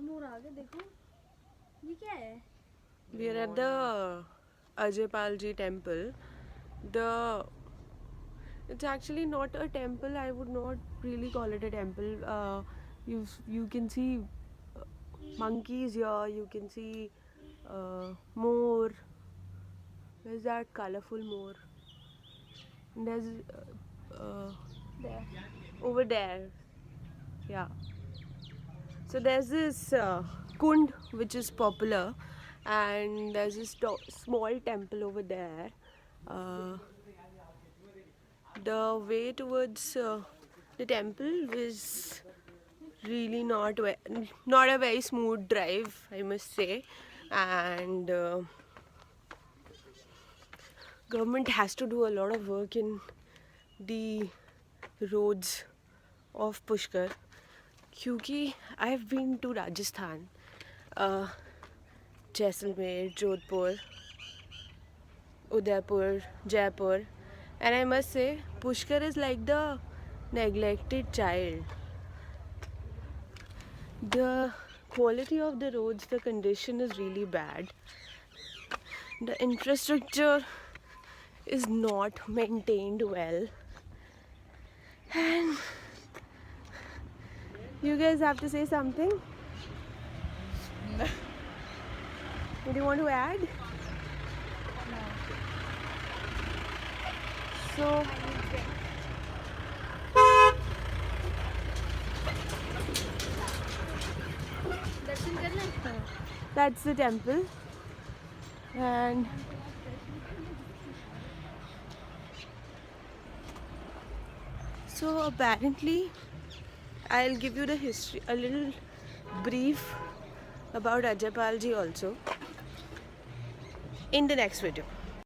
मोर आ गए, देखो ये क्या है? We are at the AjayPal Ji Temple. It's actually not a temple. I would not really call it a temple. You can see monkeys here. You can see more. Where's that colorful more? And there's There. over there. Yeah. So there's this kund which is popular, and there's this small temple over there. Uh, the way towards the temple was really not a very smooth drive, I must say, and government has to do a lot of work in the roads of Pushkar. क्योंकि I've been to Rajasthan, Jaisalmer, Jodhpur, Udaipur, Jaipur, and I must say Pushkar is like the neglected child. The quality of the roads, the condition is really bad. The infrastructure is not maintained well, and you guys have to say something. Do you want to add? So दर्शन करना है? that's the temple, and so apparently I'll give you the history, a little brief about AjayPal Ji also in the next video.